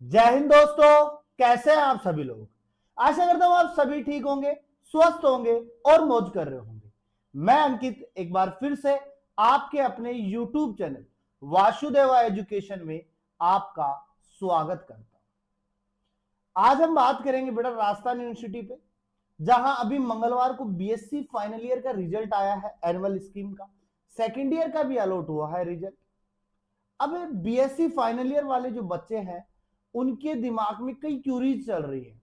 जय हिंद दोस्तों, कैसे हैं आप सभी लोग। आशा करता हूं आप सभी ठीक होंगे, स्वस्थ होंगे और मौज कर रहे होंगे। मैं अंकित एक बार फिर से आपके अपने YouTube चैनल वासुदेवा एजुकेशन में आपका स्वागत करता हूं। आज हम बात करेंगे बेटा राजस्थान यूनिवर्सिटी पे, जहां अभी मंगलवार को बीएससी फाइनल ईयर का रिजल्ट आया है। एनुअल स्कीम का सेकेंड ईयर का भी अलॉट हुआ है रिजल्ट। अब बीएससी फाइनल ईयर वाले जो बच्चे हैं उनके दिमाग में कई क्यूरीज चल रही है।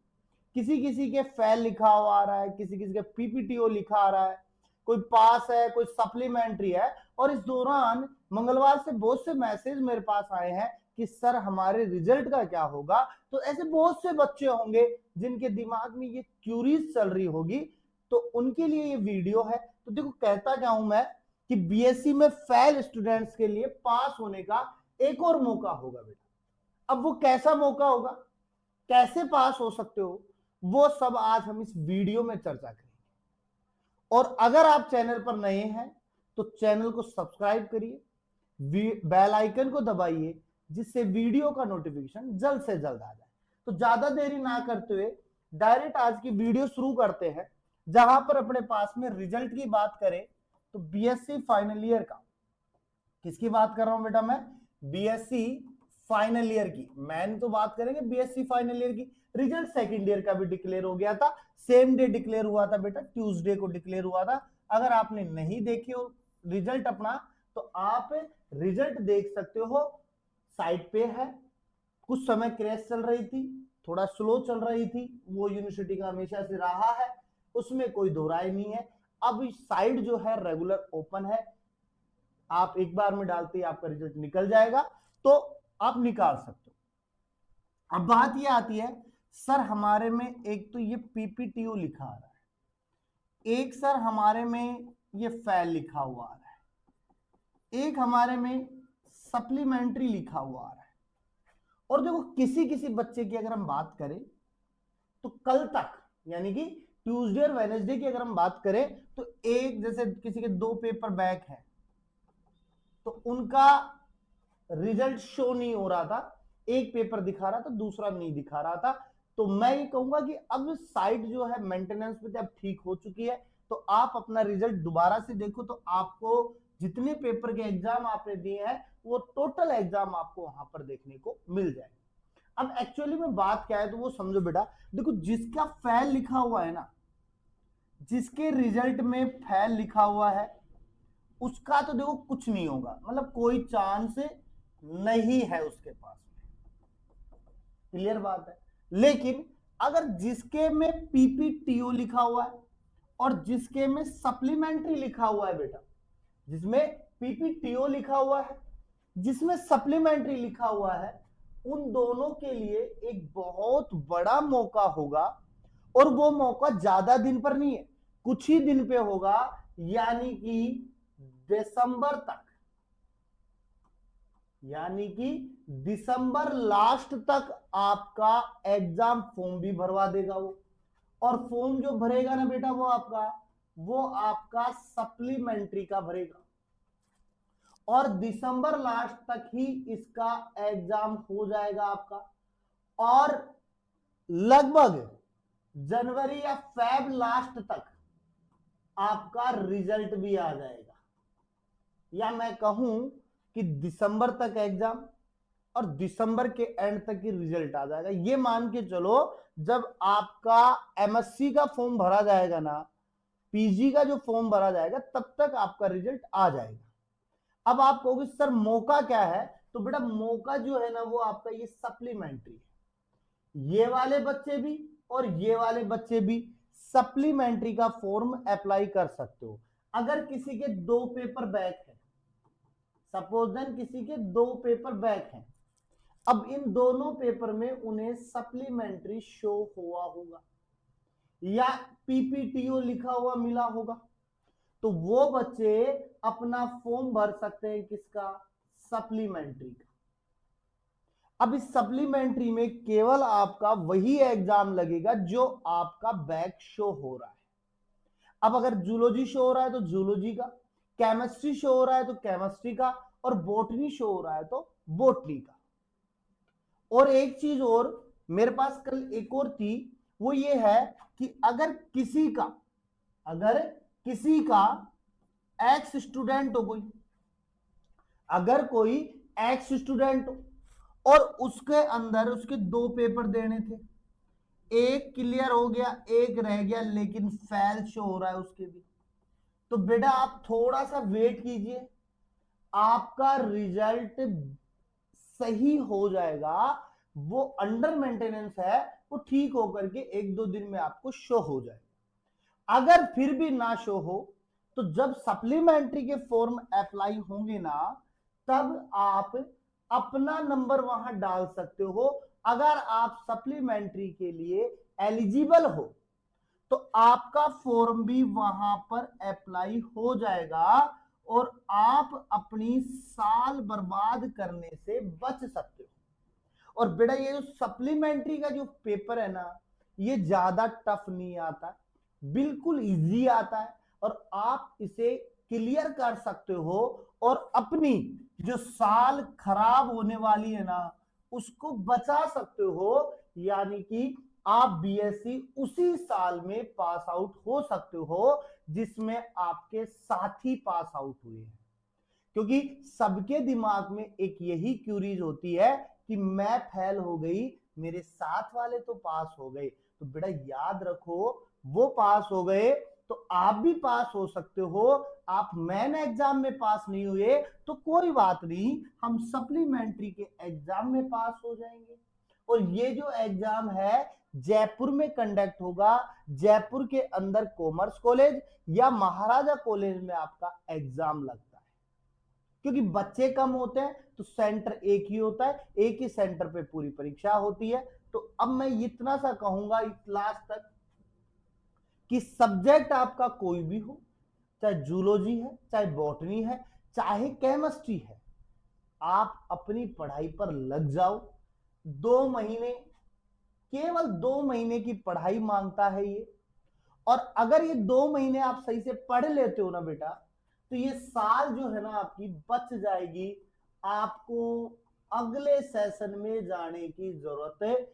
किसी किसी के फेल लिखा हुआ आ रहा है, किसी किसी के पीपीटीओ लिखा आ रहा है, कोई पास है, कोई सप्लीमेंट्री है। और इस दौरान मंगलवार से बहुत से मैसेज मेरे पास आए हैं कि सर हमारे रिजल्ट का क्या होगा। तो ऐसे बहुत से बच्चे होंगे जिनके दिमाग में ये क्यूरीज चल रही होगी, तो उनके लिए ये वीडियो है। तो देखो कहता क्या हूं मैं कि बीएससी में फेल स्टूडेंट्स के लिए पास होने का एक और मौका होगा बेटा। अब वो कैसा मौका होगा, कैसे पास हो सकते हो, वो सब आज हम इस वीडियो में चर्चा करेंगे। और अगर आप चैनल पर नए हैं तो चैनल को सब्सक्राइब करिए, बेल आइकन को दबाइए, जिससे वीडियो का नोटिफिकेशन जल्द से जल्द आ जाए। तो ज्यादा देरी ना करते हुए डायरेक्ट आज की वीडियो शुरू करते हैं, जहां पर अपने पास में रिजल्ट की बात करें तो बीएससी फाइनल ईयर का, किसकी बात कर रहा हूं बेटा मैं, बीएससी फाइनल ईयर की। मैंने तो बात करेंगे बीएससी फाइनल ईयर की। रिजल्ट सेकंड ईयर का भी डिक्लेयर हो गया था, सेम डे डिक्लेयर हुआ था बेटा, ट्यूसडे को डिक्लेयर हुआ था। अगर आपने नहीं देखे हो रिजल्ट अपना, तो आप रिजल्ट देख सकते हो, साइट पे है। कुछ समय क्रैश चल रही थी, थोड़ा स्लो चल रही थी, वो यूनिवर्सिटी का हमेशा से रहा है, उसमें कोई दो राय नहीं है। अब साइट जो है रेगुलर ओपन है, आप एक बार में डालते ही आपका रिजल्ट निकल जाएगा, तो आप निकाल सकते हो। अब बात ये आती है, सर हमारे में एक तो ये पीपीटीओ लिखा आ रहा है, एक सर हमारे में ये फेल लिखा हुआ आ रहा है, एक हमारे में सप्लीमेंट्री लिखा हुआ आ रहा है। और देखो किसी किसी बच्चे की अगर हम बात करें तो कल तक, यानी कि ट्यूसडे और वेडनेसडे की अगर हम बात करें, तो एक जैसे किसी के 2 पेपर बैक है तो उनका रिजल्ट शो नहीं हो रहा था, एक पेपर दिखा रहा था, दूसरा नहीं दिखा रहा था। तो मैं ये कहूंगा कि अब साइट जो है मेंटेनेंस पे अब ठीक हो चुकी है, तो आप अपना रिजल्ट दोबारा से देखो, तो आपको जितने पेपर के एग्जाम आपने दिए हैं वो टोटल एग्जाम आपको वहां पर देखने को मिल जाएगा। अब एक्चुअली में बात क्या है तो वो समझो बेटा। देखो जिसका फेल लिखा हुआ है ना, जिसके रिजल्ट में फेल लिखा हुआ है, उसका तो देखो कुछ नहीं होगा, मतलब कोई चांस नहीं है उसके पास में। क्लियर बात है। लेकिन अगर जिसके में पीपीटीओ लिखा हुआ है और जिसके में सप्लीमेंट्री लिखा हुआ है बेटा, जिसमें पीपीटीओ लिखा हुआ है, जिसमें सप्लीमेंट्री लिखा हुआ है, उन दोनों के लिए एक बहुत बड़ा मौका होगा। और वो मौका ज्यादा दिन पर नहीं है, कुछ ही दिन पे होगा, यानी कि दिसंबर तक, यानी कि दिसंबर लास्ट तक आपका एग्जाम फॉर्म भी भरवा देगा वो। और फॉर्म जो भरेगा ना बेटा वो आपका सप्लीमेंट्री का भरेगा। और दिसंबर लास्ट तक ही इसका एग्जाम हो जाएगा आपका। और लगभग जनवरी या फेब लास्ट तक आपका रिजल्ट भी आ जाएगा। या मैं कहूं कि दिसंबर तक एग्जाम और दिसंबर के एंड तक ही रिजल्ट आ जाएगा। ये मान के चलो, जब आपका एमएससी का फॉर्म भरा जाएगा ना, पीजी का जो फॉर्म भरा जाएगा, तब तक आपका रिजल्ट आ जाएगा। अब आप कहोगे सर मौका क्या है, तो बेटा मौका जो है ना वो आपका ये सप्लीमेंट्री है। ये वाले बच्चे भी और ये वाले बच्चे भी सप्लीमेंट्री का फॉर्म अप्लाई कर सकते हो। अगर किसी के 2 पेपर बैक है, सपोज देन किसी के 2 पेपर बैक हैं, अब इन दोनों पेपर में उन्हें सप्लीमेंट्री शो हुआ होगा या पीपीटीओ लिखा हुआ मिला होगा, तो वो बच्चे अपना फॉर्म भर सकते हैं किसका, सप्लीमेंट्री का। अब इस सप्लीमेंट्री में केवल आपका वही एग्जाम लगेगा जो आपका बैक शो हो रहा है। अब अगर जूलॉजी शो हो रहा है तो जूलॉजी का, केमिस्ट्री शो हो रहा है तो केमिस्ट्री का, और बॉटनी शो हो रहा है तो बॉटनी का। और एक चीज और मेरे पास कल एक और थी, वो ये है कि अगर किसी का एक्स स्टूडेंट हो, अगर कोई एक्स स्टूडेंट हो और उसके अंदर उसके 2 पेपर देने थे, एक क्लियर हो गया, एक रह गया, लेकिन फेल शो हो रहा है उसके भी, तो बेटा आप थोड़ा सा वेट कीजिए, आपका रिजल्ट सही हो जाएगा। वो अंडर मेंटेनेंस है, वो ठीक होकर के 1-2 दिन में आपको शो हो जाएगा। अगर फिर भी ना शो हो, तो जब सप्लीमेंट्री के फॉर्म अप्लाई होंगे ना, तब आप अपना नंबर वहां डाल सकते हो। अगर आप सप्लीमेंट्री के लिए एलिजिबल हो, तो आपका फॉर्म भी वहां पर अप्लाई हो जाएगा और आप अपनी साल बर्बाद करने से बच सकते हो। और बेटा ये जो सप्लीमेंट्री का जो पेपर है ना, ये ज्यादा टफ नहीं आता, बिल्कुल इजी आता है, और आप इसे क्लियर कर सकते हो और अपनी जो साल खराब होने वाली है ना, उसको बचा सकते हो। यानी कि आप बीएससी उसी साल में पास आउट हो सकते हो जिसमें आपके साथी पास आउट हुए हैं। क्योंकि सबके दिमाग में एक यही क्यूरीज होती है कि मैं फेल हो गई, मेरे साथ वाले तो पास हो गए। तो बेटा याद रखो, वो पास हो गए तो आप भी पास हो सकते हो। आप मेन एग्जाम में पास नहीं हुए तो कोई बात नहीं, हम सप्लीमेंट्री के एग्जाम में पास हो जाएंगे। और ये जो एग्जाम है जयपुर में कंडक्ट होगा। जयपुर के अंदर कॉमर्स कॉलेज या महाराजा कॉलेज में आपका एग्जाम लगता है। क्योंकि बच्चे कम होते हैं तो सेंटर एक ही होता है, एक ही सेंटर पे पूरी परीक्षा होती है। तो अब मैं इतना सा कहूंगा इस लास्ट तक कि सब्जेक्ट आपका कोई भी हो, चाहे जूलॉजी है, चाहे बॉटनी है, चाहे केमिस्ट्री है, आप अपनी पढ़ाई पर लग जाओ। 2 महीने, केवल 2 महीने की पढ़ाई मांगता है ये। और अगर ये 2 महीने आप सही से पढ़ लेते हो ना बेटा, तो ये साल जो है ना आपकी बच जाएगी। आपको अगले सेशन में जाने की जरूरत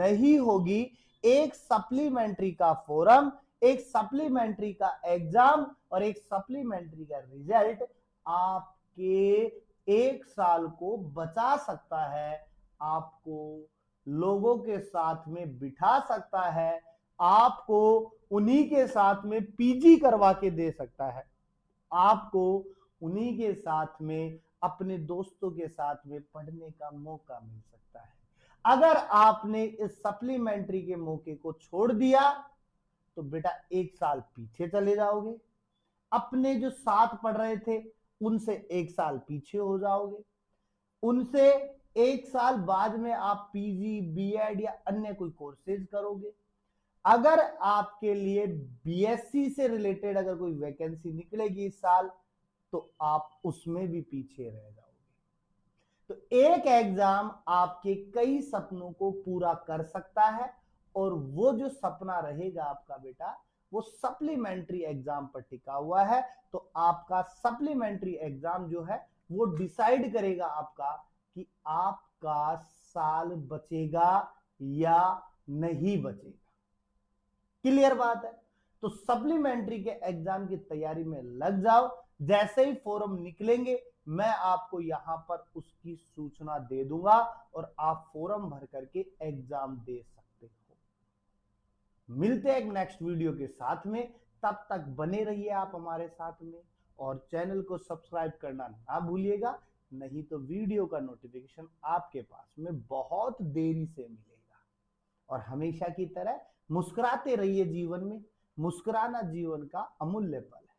नहीं होगी। एक सप्लीमेंट्री का फॉरम, एक सप्लीमेंट्री का एग्जाम और एक सप्लीमेंट्री का रिजल्ट आपके 1 साल को बचा सकता है, आपको लोगों के साथ में बिठा सकता है, आपको उन्हीं के साथ में पीजी करवा के दे सकता है, आपको उन्हीं के साथ में अपने दोस्तों के साथ में पढ़ने का मौका मिल सकता है। अगर आपने इस सप्लीमेंट्री के मौके को छोड़ दिया तो बेटा 1 साल पीछे चले जाओगे, अपने जो साथ पढ़ रहे थे उनसे 1 साल पीछे हो जाओगे, उनसे 1 साल बाद में आप पीजी, बीएड या अन्य कोई कोर्सेज करोगे। अगर आपके लिए बीएससी से रिलेटेड अगर कोई वैकेंसी निकलेगी इस साल, तो आप उसमें भी पीछे रह जाओगे। तो एक एग्जाम आपके कई सपनों को पूरा कर सकता है, और वो जो सपना रहेगा आपका बेटा, वो सप्लीमेंट्री एग्जाम पर टिका हुआ है। तो आपका सप्लीमेंट्री एग्जाम जो है वो डिसाइड करेगा आपका कि आपका साल बचेगा या नहीं बचेगा। क्लियर बात है? तो सप्लीमेंट्री के एग्जाम की तैयारी में लग जाओ। जैसे ही फॉर्म निकलेंगे मैं आपको यहां पर उसकी सूचना दे दूंगा और आप फॉर्म भर करके एग्जाम दे सकते हो। मिलते हैं एक नेक्स्ट वीडियो के साथ में, तब तक बने रहिए आप हमारे साथ में, और चैनल को सब्सक्राइब करना ना भूलिएगा, नहीं तो वीडियो का नोटिफिकेशन आपके पास में बहुत देरी से मिलेगा। और हमेशा की तरह मुस्कुराते रहिए जीवन में, मुस्कुराना जीवन का अमूल्य पल है।